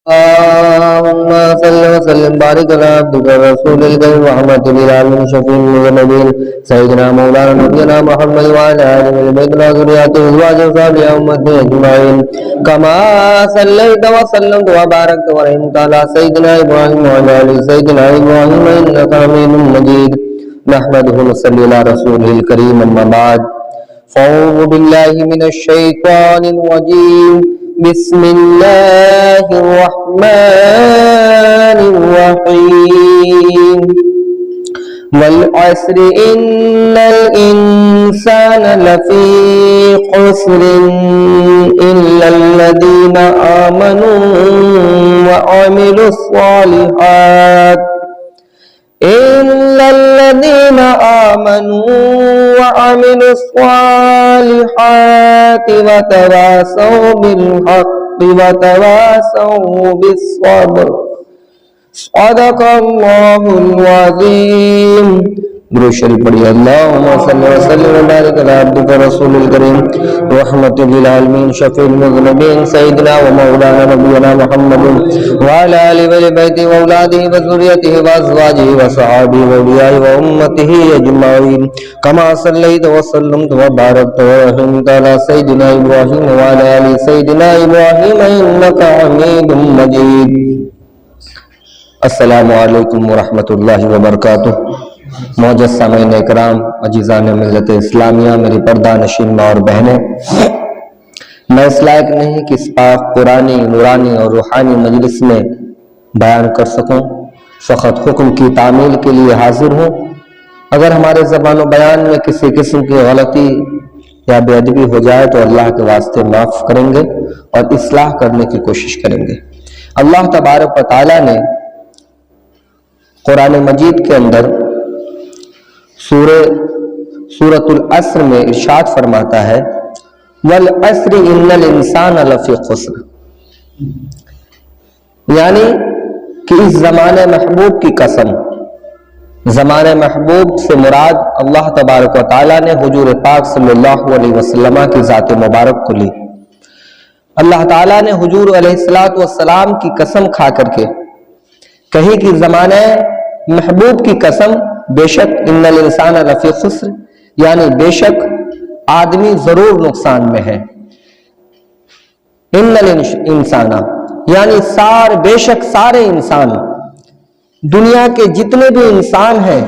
اللهم صل وسلم بارك على عبدك الرسول الكريم محمد العالمين شفيع المذنبين سيدنا مولانا نبينا محمد وعلى اله البيت وذريته وازواجه وصحبه امته اجمعين كما صليت وسلمت وباركت ورحمت على سيدنا ابراهيم وعلى ال سيدنا ابراهيم انك حميد مجيد نحمده ونصلي على رسوله الكريم اما بعد فاعوذ بالله من الشيطان الرجيم بسم الله الرحمن الرحيم والعصر إن الإنسان لفي خسر إلا الذين آمنوا وعملوا الصالحات إلا الذين آمنوا وعملوا الصالحات وتواصوا بالحق وتواصوا بالصبر صدق الله العظيم درود شریف پڑھیے اللهم صل وسلم وبارك على عبدك رسول الكريم رحمة للعالمين شفيع المذنبين سيدنا ومولانا نبينا محمد وعلى آله وبيته وأولاده وذريته وأزواجه وصحابه وأوليائه وأمته أجمعين كما صليت وسلمت وباركت ورحمت على سيدنا إبراهيم وعلى آل سيدنا إبراهيم إنك حميد مجيد السلام علیکم ورحمۃ اللہ وبرکاتہ۔ معزز سامعین اکرام، عزیزان ملت اسلامیہ، میری پردہ نشین ماں اور بہنیں، میں اس لائق نہیں کہ اس پاک قرآنی نورانی اور روحانی مجلس میں بیان کر سکوں، فقط حکم کی تعمیل کے لیے حاضر ہوں۔ اگر ہمارے زبان و بیان میں کسی قسم کی غلطی یا بے ادبی ہو جائے تو اللہ کے واسطے معاف کریں گے اور اصلاح کرنے کی کوشش کریں گے۔ اللہ تبارک و تعالیٰ نے قرآن مجید کے اندر سورۃ العصر میں ارشاد فرماتا ہے والعصر ان الانسان لفی خسر، یعنی کہ اس زمانے محبوب کی قسم۔ زمانے محبوب سے مراد اللہ تبارک و تعالیٰ نے حضور پاک صلی اللہ علیہ وسلم کی ذات مبارک کو لی۔ اللہ تعالیٰ نے حضور علیہ السلام کی قسم کھا کر کے کہیں کہ زمانے محبوب کی قسم، بے شک ان الانسان لفی خسر، یعنی بے شک آدمی ضرور نقصان میں ہے۔ ان الانسان یعنی بے شک سارے انسان، دنیا کے جتنے بھی انسان ہیں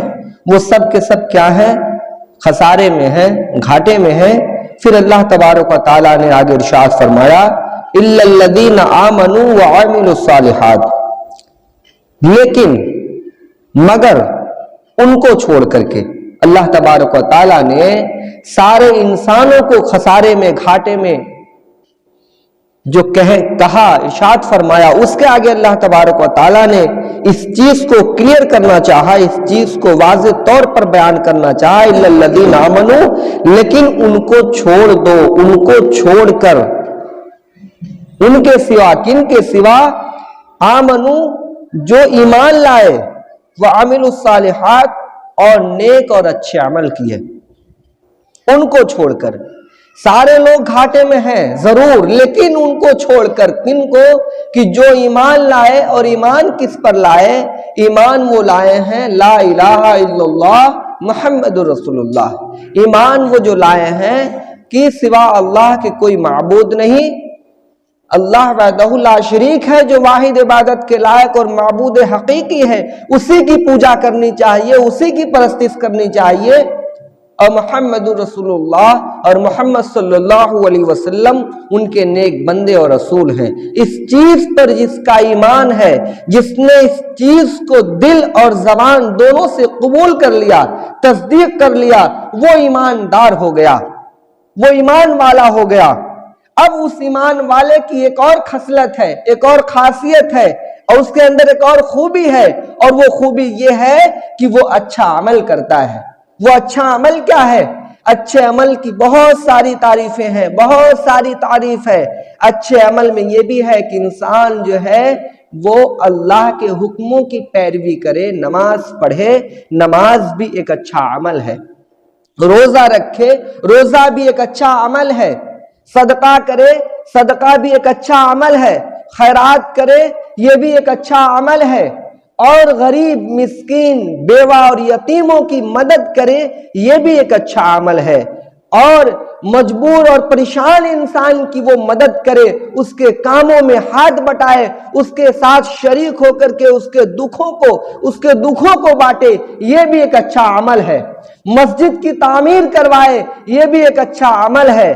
وہ سب کے سب کیا ہیں؟ خسارے میں ہیں، گھاٹے میں ہیں۔ پھر اللہ تبارک و تعالیٰ نے آگے ارشاد فرمایا الا الذین آمنوا وعملوا الصالحات، لیکن مگر ان کو چھوڑ کر کے اللہ تبارک و تعالیٰ نے سارے انسانوں کو خسارے میں، گھاٹے میں جو کہا، ارشاد فرمایا، اس کے آگے اللہ تبارک و تعالیٰ نے اس چیز کو کلیئر کرنا چاہا، اس چیز کو واضح طور پر بیان کرنا چاہا الا الذین آمنوا، لیکن ان کو چھوڑ دو، ان کو چھوڑ کر، ان کے سوا، کن کے سوا؟ آمنو، جو ایمان لائے، وعملوا الصالحات، اور نیک اور اچھے عمل کیے، ان کو چھوڑ کر۔ سارے لوگ گھاٹے میں ہیں ضرور، لیکن ان کو چھوڑ کر، کن کو؟ کہ جو ایمان لائے، اور ایمان کس پر لائے؟ ایمان وہ لائے ہیں لا الہ الا اللہ محمد رسول اللہ، ایمان وہ جو لائے ہیں کہ سوا اللہ کے کوئی معبود نہیں، اللہ وحدہ لا شریک ہے جو واحد عبادت کے لائق اور معبود حقیقی ہے، اسی کی پوجا کرنی چاہیے، اسی کی پرستش کرنی چاہیے، اور محمد رسول اللہ اور محمد صلی اللہ علیہ وسلم ان کے نیک بندے اور رسول ہیں۔ اس چیز پر جس کا ایمان ہے، جس نے اس چیز کو دل اور زبان دونوں سے قبول کر لیا، تصدیق کر لیا، وہ ایماندار ہو گیا، وہ ایمان والا ہو گیا۔ اب اس ایمان والے کی ایک اور خصلت ہے، ایک اور خاصیت ہے، اور اس کے اندر ایک اور خوبی ہے، اور وہ خوبی یہ ہے کہ وہ اچھا عمل کرتا ہے۔ وہ اچھا عمل کیا ہے؟ اچھے عمل کی بہت ساری تعریفیں ہیں، بہت ساری تعریف ہے۔ اچھے عمل میں یہ بھی ہے کہ انسان جو ہے وہ اللہ کے حکموں کی پیروی کرے، نماز پڑھے، نماز بھی ایک اچھا عمل ہے۔ روزہ رکھے، روزہ بھی ایک اچھا عمل ہے۔ صدقہ کرے، صدقہ بھی ایک اچھا عمل ہے۔ خیرات کرے یہ بھی ایک اچھا عمل ہے، اور غریب مسکین بیوہ اور یتیموں کی مدد کرے یہ بھی ایک اچھا عمل ہے، اور مجبور اور پریشان انسان کی وہ مدد کرے، اس کے کاموں میں ہاتھ بٹائے، اس کے ساتھ شریک ہو کر کے اس کے دکھوں کو بانٹے، یہ بھی ایک اچھا عمل ہے۔ مسجد کی تعمیر کروائے یہ بھی ایک اچھا عمل ہے،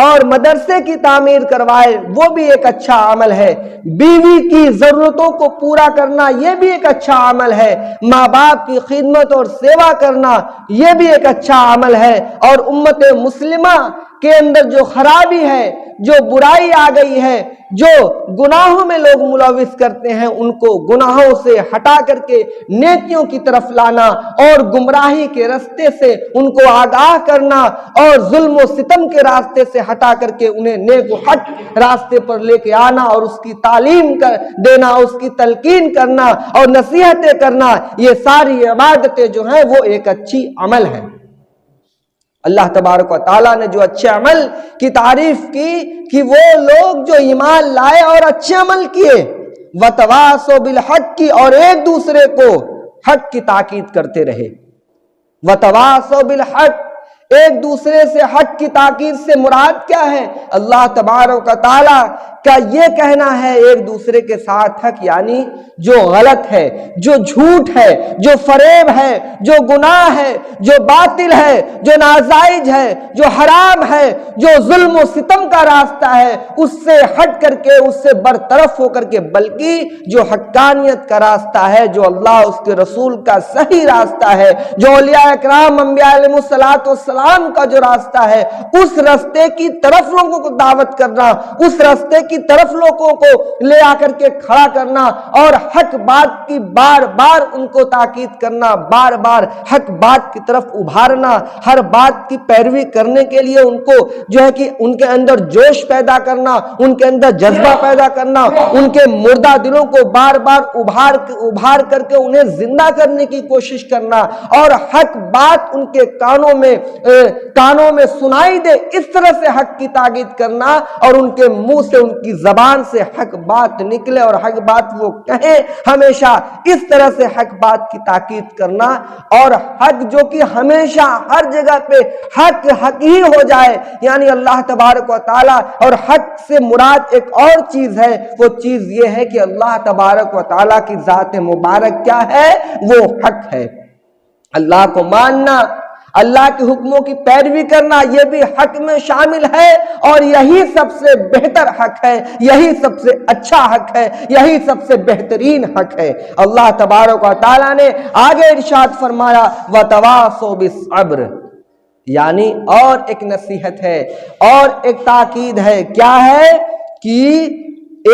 اور مدرسے کی تعمیر کروائے وہ بھی ایک اچھا عمل ہے۔ بیوی کی ضرورتوں کو پورا کرنا یہ بھی ایک اچھا عمل ہے۔ ماں باپ کی خدمت اور سیوا کرنا یہ بھی ایک اچھا عمل ہے۔ اور امت مسلمہ کے اندر جو خرابی ہے، جو برائی آ گئی ہے، جو گناہوں میں لوگ ملوث کرتے ہیں، ان کو گناہوں سے ہٹا کر کے نیکیوں کی طرف لانا، اور گمراہی کے راستے سے ان کو آگاہ کرنا، اور ظلم و ستم کے راستے سے ہٹا کر کے انہیں نیک و حق راستے پر لے کے آنا، اور اس کی تعلیم دینا، اس کی تلقین کرنا اور نصیحتیں کرنا، یہ ساری عبادتیں جو ہیں وہ ایک اچھی عمل ہے۔ اللہ تبارک و تعالیٰ نے جو اچھے عمل کی تعریف کی کہ وہ لوگ جو ایمان لائے اور اچھے عمل کیے، وَتَوَاصَوْا بِالْحَقِّ کی، اور ایک دوسرے کو حق کی تاکید کرتے رہے۔ وَتَوَاصَوْا بِالْحَقِّ، ایک دوسرے سے حق کی تاکید سے مراد کیا ہے؟ اللہ تبارک و تعالیٰ کا یہ کہنا ہے ایک دوسرے کے ساتھ حق، یعنی جو غلط ہے، جو جھوٹ ہے، جو فریب ہے، جو گناہ ہے، جو باطل ہے، جو ناجائز ہے، جو حرام ہے، جو ظلم و ستم کا راستہ ہے، اس سے ہٹ کر کے، اس سے برطرف ہو کر کے، بلکہ جو حقانیت کا راستہ ہے، جو اللہ اس کے رسول کا صحیح راستہ ہے، جو اولیاء اکرام انبیاء علیہ السلام کا جو راستہ ہے، اس راستے کی طرف لوگوں کو دعوت کرنا، اس راستے کی طرف لوگوں کو لے آ کر کے کھڑا کرنا، اور حق بات کی بار بار ان کو تاکید کرنا، بار بار حق بات کی طرف ابھارنا، ہر بات کی پیروی کرنے کے لیے ان کو جو ہے کہ ان کے اندر جوش پیدا کرنا، ان کے اندر جذبہ پیدا کرنا، ان کے مردہ دلوں کو بار بار ابھار کر کے انہیں زندہ کرنے کی کوشش کرنا، اور حق بات ان کے کانوں میں سنائی دے، اس طرح سے حق کی تاکید کرنا، اور ان کے منہ سے، ان کی زبان سے حق بات نکلے اور حق بات وہ کہیں ہمیشہ، اس طرح سے حق بات کی تاکید کرنا، اور حق جو کہ ہمیشہ ہر جگہ پہ حق ہی ہو جائے، یعنی اللہ تبارک و تعالی، اور حق سے مراد ایک اور چیز ہے، وہ چیز یہ ہے کہ اللہ تبارک و تعالی کی ذات مبارک کیا ہے؟ وہ حق ہے۔ اللہ کو ماننا، اللہ کے حکموں کی پیروی کرنا، یہ بھی حق میں شامل ہے، اور یہی سب سے بہتر حق ہے، یہی سب سے اچھا حق ہے، یہی سب سے بہترین حق ہے۔ اللہ تبارک و تعالیٰ نے آگے ارشاد فرمایا وَتَوَاصَوْا بِالصَّبْرِ، یعنی اور ایک نصیحت ہے اور ایک تاکید ہے، کیا ہے؟ کہ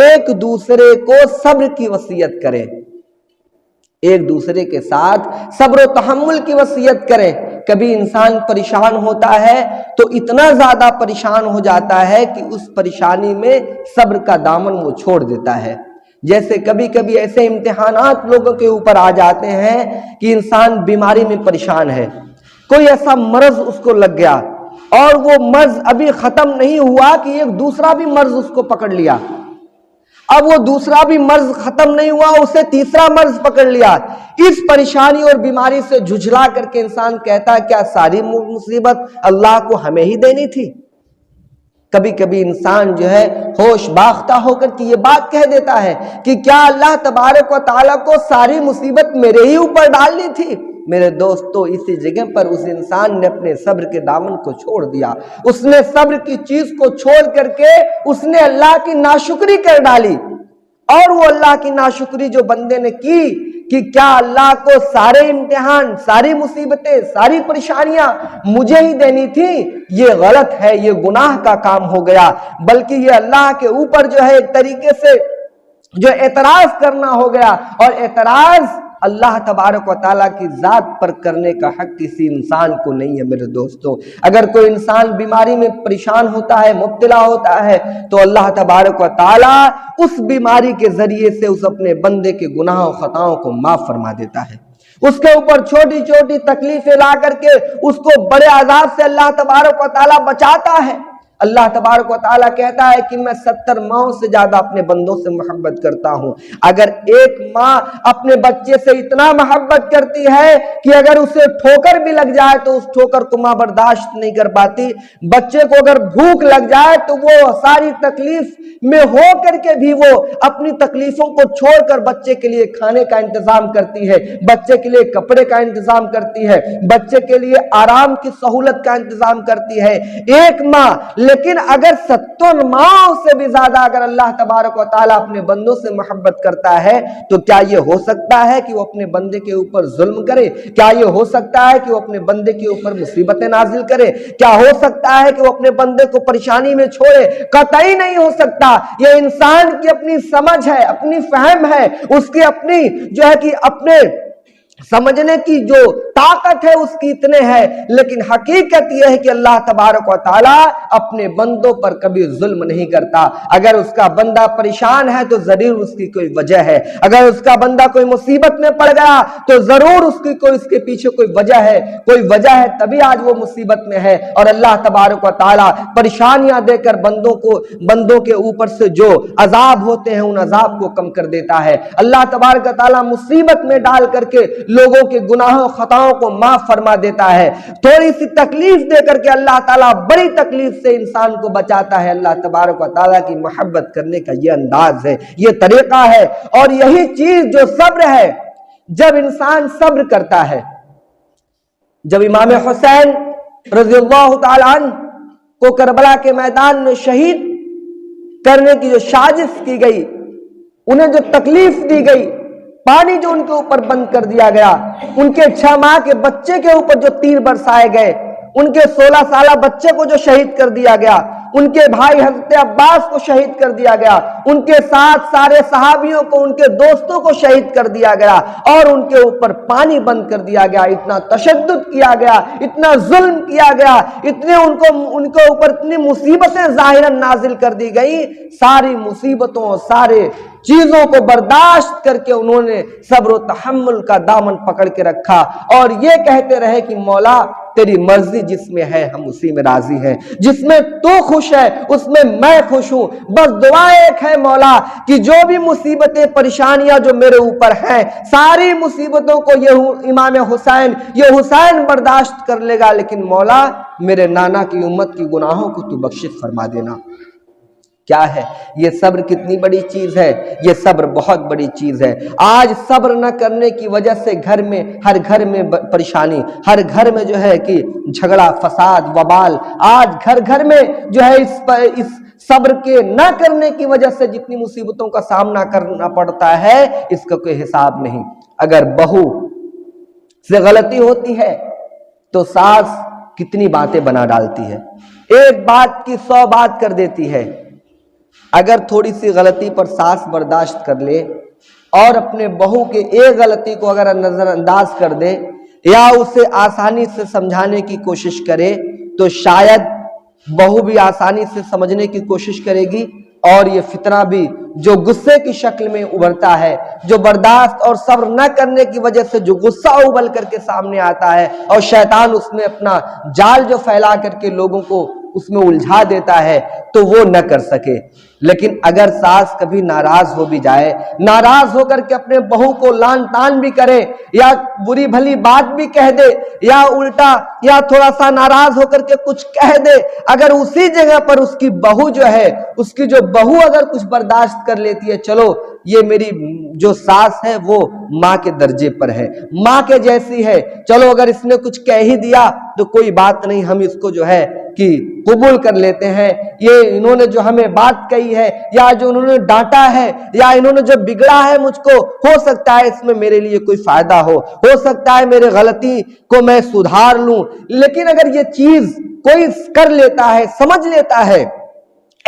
ایک دوسرے کو صبر کی وصیت کرے، ایک دوسرے کے ساتھ صبر و تحمل کی وصیت کریں۔ کبھی انسان پریشان ہوتا ہے تو اتنا زیادہ پریشان ہو جاتا ہے کہ اس پریشانی میں صبر کا دامن وہ چھوڑ دیتا ہے۔ جیسے کبھی کبھی ایسے امتحانات لوگوں کے اوپر آ جاتے ہیں کہ انسان بیماری میں پریشان ہے، کوئی ایسا مرض اس کو لگ گیا، اور وہ مرض ابھی ختم نہیں ہوا کہ ایک دوسرا بھی مرض اس کو پکڑ لیا، اب وہ دوسرا بھی مرض ختم نہیں ہوا، اسے تیسرا مرض پکڑ لیا۔ اس پریشانی اور بیماری سے جھجھلا کر کے انسان کہتا ہے کیا ساری مصیبت اللہ کو ہمیں ہی دینی تھی؟ کبھی کبھی انسان جو ہے ہوش باختہ ہو کر کے یہ بات کہہ دیتا ہے کہ کیا اللہ تبارک و تعالیٰ کو ساری مصیبت میرے ہی اوپر ڈالنی تھی؟ میرے دوستو، اسی جگہ پر اس انسان نے اپنے صبر کے دامن کو چھوڑ دیا، اس نے صبر کی چیز کو چھوڑ کر کے اس نے اللہ کی ناشکری کر ڈالی، اور وہ اللہ کی ناشکری جو بندے نے کی کہ کیا اللہ کو سارے امتحان، ساری مصیبتیں، ساری پریشانیاں مجھے ہی دینی تھی؟ یہ غلط ہے، یہ گناہ کا کام ہو گیا، بلکہ یہ اللہ کے اوپر جو ہے ایک طریقے سے جو اعتراض کرنا ہو گیا، اور اعتراض اللہ تبارک و تعالیٰ کی ذات پر کرنے کا حق کسی انسان کو نہیں ہے۔ میرے دوستو، اگر کوئی انسان بیماری میں پریشان ہوتا ہے، مبتلا ہوتا ہے، تو اللہ تبارک و تعالیٰ اس بیماری کے ذریعے سے اس اپنے بندے کے گناہ و خطاؤں کو معاف فرما دیتا ہے، اس کے اوپر چھوٹی چھوٹی تکلیفیں لا کر کے اس کو بڑے عذاب سے اللہ تبارک و تعالیٰ بچاتا ہے۔ اللہ تبارک و تعالیٰ کہتا ہے کہ میں 70 ماؤں سے زیادہ اپنے بندوں سے محبت کرتا ہوں۔ اگر ایک ماں اپنے بچے سے اتنا محبت کرتی ہے کہ اگر اسے ٹھوکر بھی لگ جائے تو اس ٹھوکر کو ماں برداشت نہیں کر پاتی، بچے کو اگر بھوک لگ جائے تو وہ ساری تکلیف میں ہو کر کے بھی وہ اپنی تکلیفوں کو چھوڑ کر بچے کے لیے کھانے کا انتظام کرتی ہے، بچے کے لیے کپڑے کا انتظام کرتی ہے، بچے کے لیے آرام کی سہولت کا انتظام کرتی ہے ایک ماں۔ لیکن اگر 70 ماؤں سے بھی زیادہ اگر اللہ تبارک و تعالیٰ اپنے بندوں سے محبت کرتا ہے تو کیا یہ ہو سکتا ہے کہ وہ اپنے بندے کے اوپر ظلم کرے؟ کیا یہ ہو سکتا ہے کہ وہ اپنے بندے کے اوپر مصیبتیں نازل کرے؟ کیا ہو سکتا ہے کہ وہ اپنے بندے کو پریشانی میں چھوڑے؟ قطعی نہیں ہو سکتا۔ یہ انسان کی اپنی سمجھ ہے، اپنی فہم ہے، اس کی اپنی جو ہے کہ اپنے سمجھنے کی جو طاقت ہے اس کی اتنے ہے، لیکن حقیقت یہ ہے کہ اللہ تبارک و تعالیٰ اپنے بندوں پر کبھی ظلم نہیں کرتا۔ اگر اس کا بندہ پریشان ہے تو ضرور اس کی کوئی وجہ ہے، اگر اس کا بندہ کوئی مصیبت میں پڑ گیا تو ضرور اس کے پیچھے کوئی وجہ ہے، کوئی وجہ ہے تبھی آج وہ مصیبت میں ہے۔ اور اللہ تبارک و تعالیٰ پریشانیاں دے کر بندوں کے اوپر سے جو عذاب ہوتے ہیں ان عذاب کو کم کر دیتا ہے۔ اللہ تبارک و تعالیٰ مصیبت میں ڈال کر کے لوگوں کے گناہوں خطاؤں کو معاف فرما دیتا ہے، تھوڑی سی تکلیف دے کر کے اللہ تعالیٰ بڑی تکلیف سے انسان کو بچاتا ہے۔ اللہ تبارک و تعالیٰ کی محبت کرنے کا یہ انداز ہے، یہ طریقہ ہے، اور یہی چیز جو صبر ہے، جب انسان صبر کرتا ہے۔ جب امام حسین رضی اللہ تعالیٰ عنہ کو کربلا کے میدان میں شہید کرنے کی جو سازش کی گئی، انہیں جو تکلیف دی گئی، پانی جو ان کے اوپر بند کر دیا گیا، ان کے 6 ماہ کے بچے کے اوپر جو تیر برسائے گئے، ان کے 16 سالہ بچے کو جو شہید کر دیا گیا، ان کے بھائی حضرت عباس کو شہید کر دیا گیا، ان کے ساتھ سارے صحابیوں کو، ان کے دوستوں کو شہید کر دیا گیا، اور ان کے اوپر پانی بند کر دیا گیا، اتنا تشدد کیا گیا، اتنا ظلم کیا گیا، ان کے اوپر اتنی مصیبتیں ظاہراً نازل کر دی گئی، ساری مصیبتوں، سارے چیزوں کو برداشت کر کے انہوں نے صبر و تحمل کا دامن پکڑ کے رکھا، اور یہ کہتے رہے کہ مولا تیری مرضی جس میں ہے ہم اسی میں راضی ہیں، جس میں تو خوش ہے اس میں میں خوش ہوں، بس دعا ایک ہے مولا کہ جو بھی مصیبتیں پریشانیاں جو میرے اوپر ہیں، ساری مصیبتوں کو یہ امام حسین، یہ حسین برداشت کر لے گا، لیکن مولا میرے نانا کی امت کی گناہوں کو تو بخشش فرما دینا۔ کیا ہے یہ صبر؟ کتنی بڑی چیز ہے یہ صبر، بہت بڑی چیز ہے۔ آج صبر نہ کرنے کی وجہ سے ہر گھر میں پریشانی، ہر گھر میں جو ہے کہ جھگڑا، فساد، وبال، آج گھر میں جو ہے اس صبر کے نہ کرنے کی وجہ سے جتنی مصیبتوں کا سامنا کرنا پڑتا ہے اس کا کوئی حساب نہیں۔ اگر بہو سے غلطی ہوتی ہے تو ساس کتنی باتیں بنا ڈالتی ہے، ایک بات کی 100 بات کر دیتی ہے۔ اگر تھوڑی سی غلطی پر ساس برداشت کر لے اور اپنے بہو کے ایک غلطی کو اگر نظر انداز کر دے یا اسے آسانی سے سمجھانے کی کوشش کرے تو شاید بہو بھی آسانی سے سمجھنے کی کوشش کرے گی، اور یہ فتنہ بھی جو غصے کی شکل میں ابھرتا ہے، جو برداشت اور صبر نہ کرنے کی وجہ سے جو غصہ ابل کر کے سامنے آتا ہے، اور شیطان اس میں اپنا جال جو پھیلا کر کے لوگوں کو اس میں الجھا دیتا ہے تو وہ نہ کر سکے۔ لیکن اگر ساس کبھی ناراض ہو بھی جائے، ناراض ہو کر کے اپنے بہو کو لان تان بھی کرے یا بری بھلی بات بھی کہہ دے یا الٹا یا تھوڑا سا ناراض ہو کر کے کچھ کہہ دے، اگر اسی جگہ پر اس کی بہو جو ہے، اس کی جو بہو اگر کچھ برداشت کر لیتی ہے، چلو یہ میری جو ساس ہے وہ ماں کے درجے پر ہے، ماں کے جیسی ہے، چلو اگر اس نے کچھ کہہ ہی دیا تو کوئی بات نہیں، ہم اس کو جو ہے کہ قبول کر لیتے ہیں، یہ انہوں نے جو ہمیں بات کہی ہے یا جو انہوں نے ڈانٹا ہے یا انہوں نے جو بگڑا ہے مجھ کو، ہو سکتا ہے اس میں میرے لیے کوئی فائدہ ہو سکتا ہے میرے غلطی کو میں سدھار لوں۔ لیکن اگر یہ چیز کوئی کر لیتا ہے، سمجھ لیتا ہے،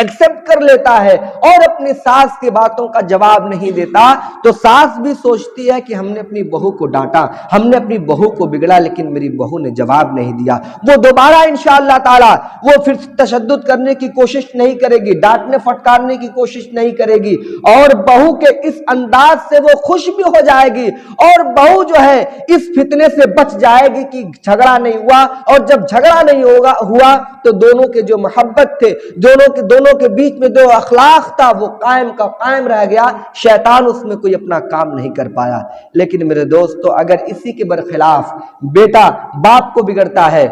ایکسپٹ کر لیتا ہے اور اپنی ساس کی باتوں کا جواب نہیں دیتا، تو ساس بھی سوچتی ہے کہ ہم نے اپنی بہو کو ڈانٹا، ہم نے اپنی بہو کو بگڑا، لیکن میری بہو نے جواب نہیں دیا۔ وہ دوبارہ انشاءاللہ تعالی وہ پھر تشدد کرنے کی کوشش نہیں کرے گی، ڈانٹنے پھٹکارنے کی کوشش نہیں کرے گی، اور بہو کے اس انداز سے وہ خوش بھی ہو جائے گی، اور بہو جو ہے اس فتنے سے بچ جائے گی کہ جھگڑا نہیں ہوا، اور جب جھگڑا نہیں ہوا تو دونوں کے جو محبت تھے، دونوں کے بیچ میں جو اخلاق تھا وہ قائم کا قائم رہ گیا، شیطان اس میں کوئی اپنا کام نہیں کر پایا۔ لیکن میرے دوستو، اگر اسی کے برخلاف بیٹا باپ کو بگڑتا ہے،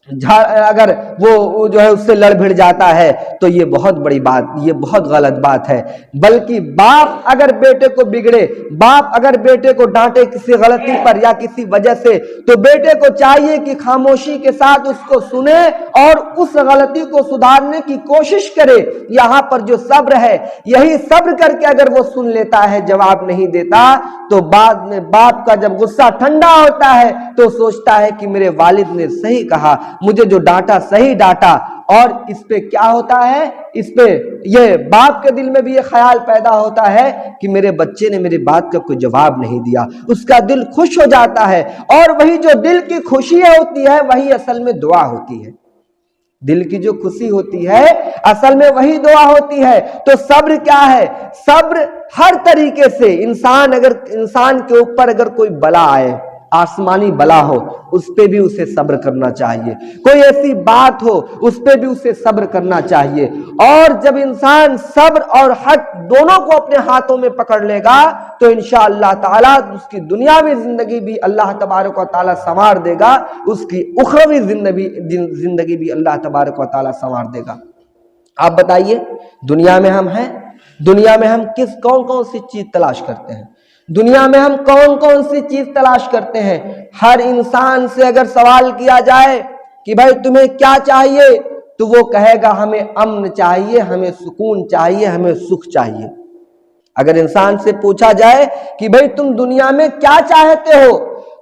اگر وہ جو ہے اس سے لڑ بھڑ جاتا ہے، تو یہ بہت بڑی بات، یہ بہت غلط بات ہے۔ بلکہ باپ اگر بیٹے کو بگڑے، باپ اگر بیٹے کو ڈانٹے کسی غلطی پر یا کسی وجہ سے، تو بیٹے کو چاہیے کہ خاموشی کے ساتھ اس کو سنے اور اس غلطی کو سدھارنے کی کوشش کرے۔ یہاں پر جو صبر ہے، یہی صبر کر کے اگر وہ سن لیتا ہے، جواب نہیں دیتا، تو بعد میں باپ کا جب غصہ ٹھنڈا ہوتا ہے تو سوچتا ہے کہ میرے والد نے صحیح کہا، مجھے جو ڈانٹا صحیح ڈانٹا، اور اس پہ کیا ہوتا ہے، اس پہ یہ باپ کے دل میں بھی یہ خیال پیدا ہوتا ہے کہ میرے بچے نے میری بات کا کوئی جواب نہیں دیا، اس کا دل خوش ہو جاتا ہے، اور وہی جو دل کی خوشی ہوتی ہے وہی اصل میں دعا ہوتی ہے۔ دل کی جو خوشی ہوتی ہے اصل میں وہی دعا ہوتی ہے۔ تو صبر کیا ہے؟ صبر ہر طریقے سے انسان کے اوپر اگر کوئی بلا آئے، آسمانی بلا ہو، اس پہ بھی اسے صبر کرنا چاہیے، کوئی ایسی بات ہو اس پہ بھی اسے صبر کرنا چاہیے۔ اور جب انسان صبر اور حق دونوں کو اپنے ہاتھوں میں پکڑ لے گا تو انشاءاللہ تعالی اس کی دنیاوی زندگی بھی اللہ تبارک و تعالی سنوار دے گا، اس کی اخروی زندگی بھی اللہ تبارک و تعالی سنوار دے گا۔ آپ بتائیے، دنیا میں ہم ہیں، دنیا میں ہم کون سی چیز تلاش کرتے ہیں؟ دنیا میں ہم کون سی چیز تلاش کرتے ہیں؟ ہر انسان سے اگر سوال کیا جائے کہ بھائی تمہیں کیا چاہیے، تو وہ کہے گا ہمیں امن چاہیے، ہمیں سکون چاہیے، ہمیں سکھ چاہیے۔ اگر انسان سے پوچھا جائے کہ بھائی تم دنیا میں کیا چاہتے ہو،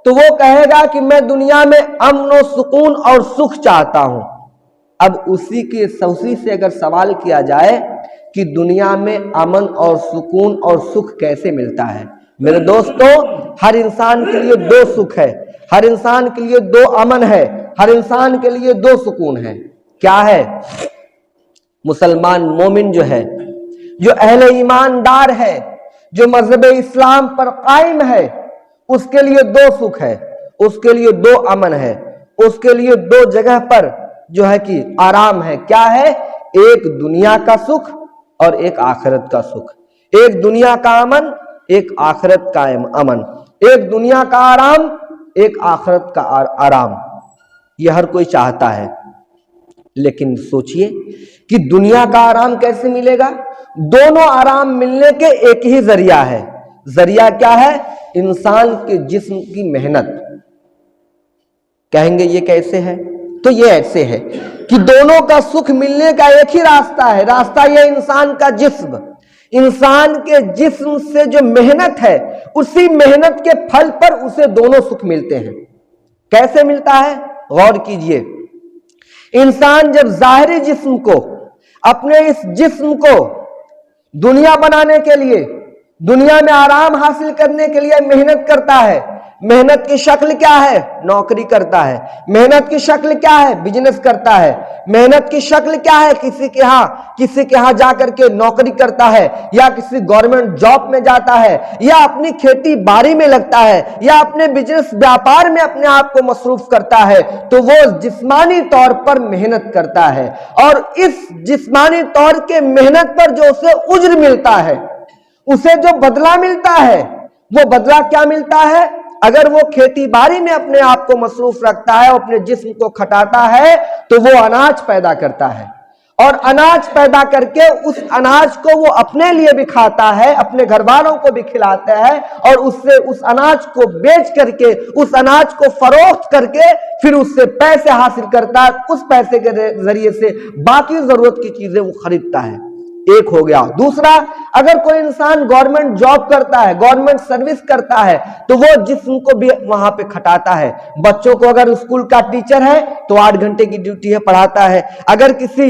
تو وہ کہے گا کہ میں دنیا میں امن و سکون اور سکھ چاہتا ہوں۔ اب اسی سے اگر سوال کیا جائے کہ دنیا میں امن اور سکون اور سکھ کیسے ملتا ہے، میرے دوستو، ہر انسان کے لیے دو سکھ ہے، ہر انسان کے لیے دو امن ہے، ہر انسان کے لیے دو سکون ہے۔ کیا ہے؟ مسلمان مومن جو ہے، جو اہل ایماندار ہے، جو مذہب اسلام پر قائم ہے، اس کے لیے دو سکھ ہے، اس کے لیے دو امن ہے، اس کے لیے دو جگہ پر جو ہے کہ آرام ہے۔ کیا ہے؟ ایک دنیا کا سکھ اور ایک آخرت کا سکھ، ایک دنیا کا امن، ایک آخرت کا امن، ایک دنیا کا آرام، ایک آخرت کا آرام۔ یہ ہر کوئی چاہتا ہے، لیکن سوچئے کہ دنیا کا آرام کیسے ملے گا؟ دونوں آرام ملنے کے ایک ہی ذریعہ ہے۔ ذریعہ کیا ہے؟ انسان کے جسم کی محنت۔ کہیں گے یہ کیسے ہے؟ تو یہ ایسے ہے کہ دونوں کا سکھ ملنے کا ایک ہی راستہ ہے۔ راستہ یہ انسان کا جسم، انسان کے جسم سے جو محنت ہے، اسی محنت کے پھل پر اسے دونوں سکھ ملتے ہیں۔ کیسے ملتا ہے؟ غور کیجئے۔ انسان جب ظاہری جسم کو، اپنے اس جسم کو دنیا بنانے کے لیے، دنیا میں آرام حاصل کرنے کے لیے محنت کرتا ہے، محنت کی شکل کیا ہے؟ نوکری کرتا ہے۔ محنت کی شکل کیا ہے؟ بزنس کرتا ہے۔ محنت کی شکل کیا ہے؟ کسی کے ہاں جا کر کے نوکری کرتا ہے، یا کسی گورنمنٹ جاب میں جاتا ہے، یا اپنی کھیتی باڑی میں لگتا ہے، یا اپنے بزنس بیاپار میں اپنے آپ کو مصروف کرتا ہے۔ تو وہ جسمانی طور پر محنت کرتا ہے، اور اس جسمانی طور کے محنت پر جو اسے اجر ملتا ہے، اسے جو بدلہ ملتا ہے، وہ بدلہ کیا ملتا ہے؟ اگر وہ کھیتی باڑی میں اپنے آپ کو مصروف رکھتا ہے، اپنے جسم کو کھٹاتا ہے، تو وہ اناج پیدا کرتا ہے، اور اناج پیدا کر کے اس اناج کو وہ اپنے لیے بھی کھاتا ہے، اپنے گھر والوں کو بھی کھلاتا ہے، اور اس سے اس اناج کو بیچ کر کے، اس اناج کو فروخت کر کے پھر اس سے پیسے حاصل کرتا ہے، اس پیسے کے ذریعے سے باقی ضرورت کی چیزیں وہ خریدتا ہے۔ ایک ہو گیا۔ دوسرا، اگر کوئی انسان گورنمنٹ جاب کرتا ہے، گورنمنٹ سروس کرتا ہے، تو وہ جسم کو بھی وہاں پہ کھٹاتا ہے۔ بچوں کو اگر اسکول کا ٹیچر ہے تو 8 گھنٹے کی ڈیوٹی ہے، پڑھاتا ہے۔ اگر کسی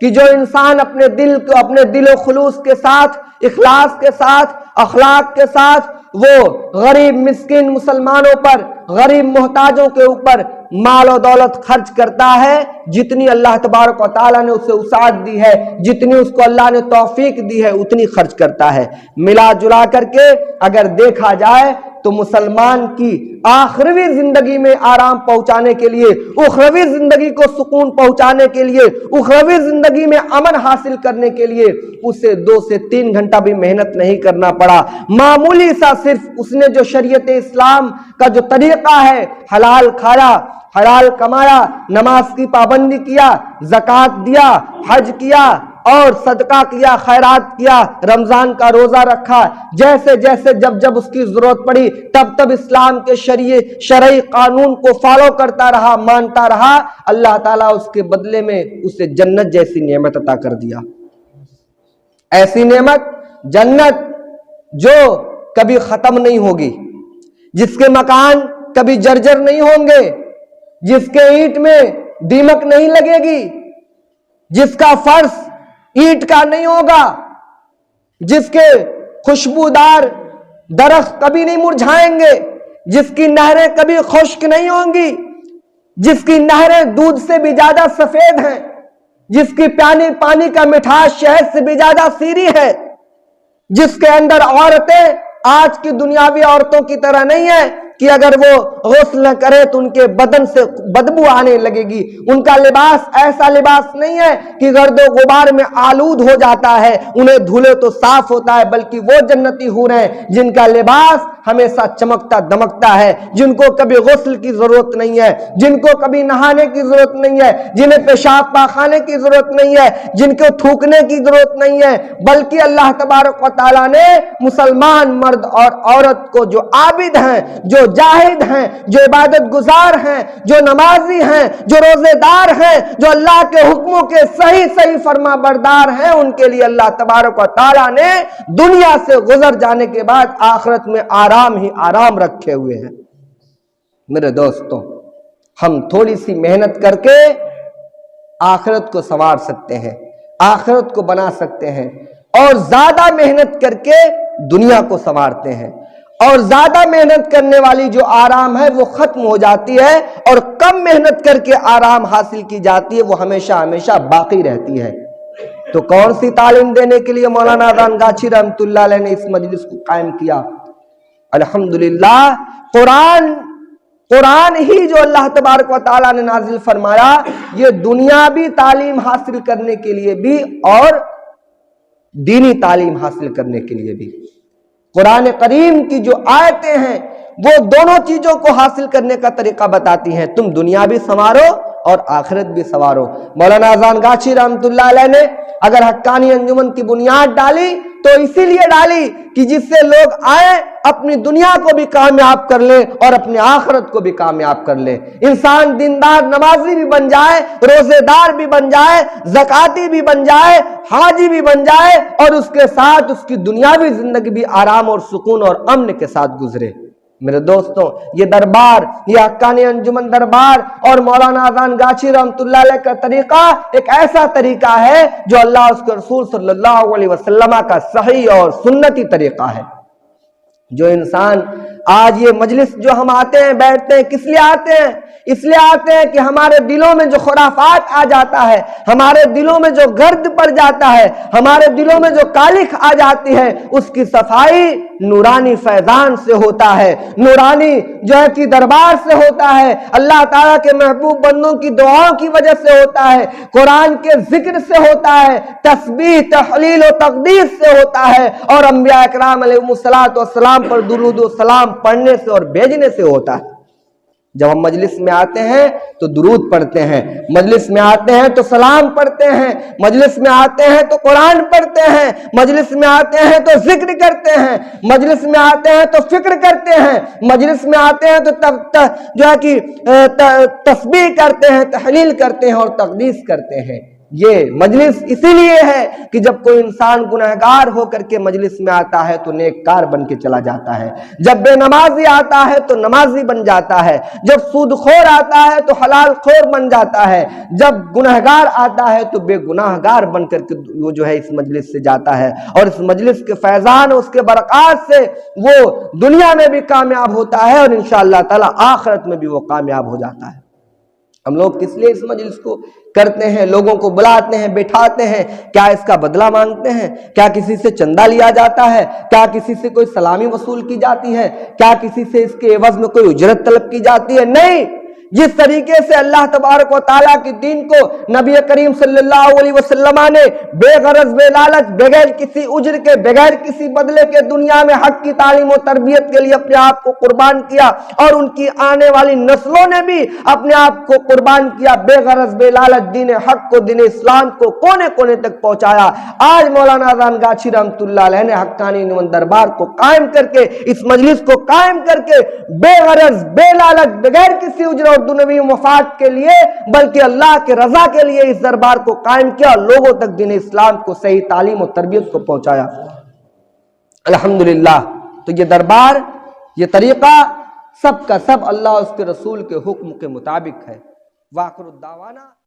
کہ جو انسان اپنے دل و خلوص کے ساتھ، اخلاص کے ساتھ، اخلاق کے ساتھ وہ غریب مسکین مسلمانوں پر، غریب محتاجوں کے اوپر مال و دولت خرچ کرتا ہے، جتنی اللہ تبارک و تعالیٰ نے اسے وسعت دی ہے، جتنی اس کو اللہ نے توفیق دی ہے، اتنی خرچ کرتا ہے۔ ملا جلا کر کے اگر دیکھا جائے تو مسلمان کی آخروی زندگی میں آرام پہنچانے کے لیے، اخروی زندگی کو سکون پہنچانے کے لیے، اخروی زندگی میں امن حاصل کرنے کے لیے اسے 2 سے 3 گھنٹہ بھی محنت نہیں کرنا پڑا۔ معمولی سا صرف اس نے جو شریعت اسلام کا جو طریقہ ہے، حلال کھایا، حلال کمایا، نماز کی پابندی کیا، زکوٰۃ دیا، حج کیا اور صدقہ کیا، خیرات کیا، رمضان کا روزہ رکھا، جیسے جیسے جب اس کی ضرورت پڑی تب اسلام کے شرعی قانون کو فالو کرتا رہا، مانتا رہا، اللہ تعالیٰ اس کے بدلے میں اسے جنت جیسی نعمت عطا کر دیا۔ ایسی نعمت جنت جو کبھی ختم نہیں ہوگی، جس کے مکان کبھی جرجر نہیں ہوں گے، جس کے اینٹ میں دیمک نہیں لگے گی، جس کا فرش اینٹ کا نہیں ہوگا، جس کے خوشبودار درخت کبھی نہیں مرجھائیں گے، جس کی نہریں کبھی خشک نہیں ہوں گی، جس کی نہریں دودھ سے بھی زیادہ سفید ہیں، جس کی پانی کا مٹھاس شہد سے بھی زیادہ سیری ہے، جس کے اندر عورتیں آج کی دنیاوی عورتوں کی طرح نہیں ہیں کہ اگر وہ غسل نہ کرے تو ان کے بدن سے بدبو آنے لگے گی، ان کا لباس ایسا لباس نہیں ہے کہ گرد و غبار میں آلود ہو جاتا ہے، انہیں دھلے تو صاف ہوتا ہے، بلکہ وہ جنتی حور ہیں جن کا لباس ہمیشہ چمکتا دمکتا ہے، جن کو کبھی غسل کی ضرورت نہیں ہے، جن کو کبھی نہانے کی ضرورت نہیں ہے، جنہیں پیشاب پاخانے کی ضرورت نہیں ہے، جن کو تھوکنے کی ضرورت نہیں ہے، بلکہ اللہ تبارک و تعالیٰ نے مسلمان مرد اور عورت کو جو عابد ہیں، جو جاہد ہیں، جو عبادت گزار ہیں، جو نمازی ہیں، جو روزے دار ہیں، جو اللہ کے حکموں کے صحیح فرما بردار ہیں، ان کے لیے اللہ تبارک و تعالیٰ نے دنیا سے گزر جانے کے بعد آخرت میں آرام ہی آرام رکھے ہوئے ہیں۔ میرے دوستوں، ہم تھوڑی سی محنت کر کے آخرت کو سنوار سکتے ہیں، آخرت کو بنا سکتے ہیں، اور زیادہ محنت کر کے دنیا کو سنوارتے ہیں، اور زیادہ محنت کرنے والی جو آرام ہے وہ ختم ہو جاتی ہے، اور کم محنت کر کے آرام حاصل کی جاتی ہے وہ ہمیشہ ہمیشہ باقی رہتی ہے۔ تو کون سی تعلیم دینے کے لیے مولانا اذان گاچھی رحمۃ اللہ علیہ نے اس مجلس کو قائم کیا؟ الحمدللہ قرآن ہی جو اللہ تبارک و تعالیٰ نے نازل فرمایا، یہ دنیاوی تعلیم حاصل کرنے کے لیے بھی اور دینی تعلیم حاصل کرنے کے لیے بھی۔ قرآن کریم کی جو آیتیں ہیں وہ دونوں چیزوں کو حاصل کرنے کا طریقہ بتاتی ہیں، تم دنیا بھی سنوارو اور آخرت بھی سنوارو۔ مولانا اذان گاچھی رحمۃ اللہ علیہ نے اگر حقانی انجمن کی بنیاد ڈالی تو اسی لیے ڈالی کہ جس سے لوگ آئیں اپنی دنیا کو بھی کامیاب کر لے اور اپنی آخرت کو بھی کامیاب کر لے، انسان دیندار نمازی بھی بن جائے، روزے دار بھی بن جائے، زکاتی بھی بن جائے، حاجی بھی بن جائے، اور اس کے ساتھ اس کی دنیاوی زندگی بھی آرام اور سکون اور امن کے ساتھ گزرے۔ میرے دوستوں، یہ دربار، یہ حقانی انجمن دربار اور مولانا اذان گاچھی رحمۃ اللہ علیہ کا طریقہ ایک ایسا طریقہ ہے جو اللہ اس کے رسول صلی اللہ علیہ وسلم کا صحیح اور سنتی طریقہ ہے۔ جو انسان آج یہ مجلس جو ہم آتے ہیں بیٹھتے ہیں، کس لیے آتے ہیں؟ اس لیے آتے ہیں کہ ہمارے دلوں میں جو خرافات آ جاتا ہے، ہمارے دلوں میں جو گرد پڑ جاتا ہے، ہمارے دلوں میں جو کالخ آ جاتی ہے، اس کی صفائی نورانی فیضان سے ہوتا ہے، نورانی جو ہے کہ دربار سے ہوتا ہے، اللہ تعالیٰ کے محبوب بندوں کی دعاؤں کی وجہ سے ہوتا ہے، قرآن کے ذکر سے ہوتا ہے، تسبیح تحلیل و تقدیس سے ہوتا ہے، اور انبیاء اکرام علیہم الصلوۃ والسلام پر درود و سلام پڑھنے سے اور بھیجنے سے ہوتا ہے۔ جب ہم مجلس میں آتے ہیں تو درود پڑھتے ہیں، مجلس میں آتے ہیں تو سلام پڑھتے ہیں، مجلس میں آتے ہیں تو قرآن پڑھتے ہیں، مجلس میں آتے ہیں تو ذکر کرتے ہیں، مجلس میں آتے ہیں تو فکر کرتے ہیں، مجلس میں آتے ہیں تو جو ہے کہ تسبیح کرتے ہیں، تحلیل کرتے ہیں اور تقدیس کرتے ہیں۔ یہ مجلس اسی لیے ہے کہ جب کوئی انسان گنہگار ہو کر کے مجلس میں آتا ہے تو نیککار بن کے چلا جاتا ہے، جب بے نمازی آتا ہے تو نمازی بن جاتا ہے، جب سود خور آتا ہے تو حلال خور بن جاتا ہے، جب گنہگار آتا ہے تو بے گناہگار بن کر کے وہ جو ہے اس مجلس سے جاتا ہے، اور اس مجلس کے فیضان اس کے برکات سے وہ دنیا میں بھی کامیاب ہوتا ہے اور انشاءاللہ تعالی آخرت میں بھی وہ کامیاب ہو جاتا ہے۔ ہم لوگ کس لیے اس مجلس کو کرتے ہیں؟ لوگوں کو بلاتے ہیں، بٹھاتے ہیں، کیا اس کا بدلہ مانگتے ہیں؟ کیا کسی سے چندہ لیا جاتا ہے؟ کیا کسی سے کوئی سلامی وصول کی جاتی ہے؟ کیا کسی سے اس کے عوض میں کوئی اجرت طلب کی جاتی ہے؟ نہیں۔ جس طریقے سے اللہ تبارک و تعالیٰ کی دین کو نبی کریم صلی اللہ علیہ وسلم نے بے غرض بے لالچ بغیر کسی اجر کے بغیر کسی بدلے کے دنیا میں حق کی تعلیم و تربیت کے لیے اپنے آپ کو قربان کیا، اور ان کی آنے والی نسلوں نے بھی اپنے آپ کو قربان کیا، بے غرض بے لالچ دین حق کو، دین اسلام کو کونے کونے تک پہنچایا۔ آج مولانا اذان گاچھی رحمۃ اللہ علیہ نے حقانی نون دربار کو قائم کر کے، اس مجلس کو قائم کر کے بے غرض بے لالچ بغیر کسی اجر دنیوی مفاد کے لیے بلکہ اللہ کے رضا کے لیے اس دربار کو قائم کیا اور لوگوں تک دین اسلام کو صحیح تعلیم و تربیت کو پہنچایا۔ الحمدللہ۔ تو یہ دربار، یہ طریقہ سب کا سب اللہ اور اس کے رسول کے حکم کے مطابق ہے۔ وآخر الدعوانا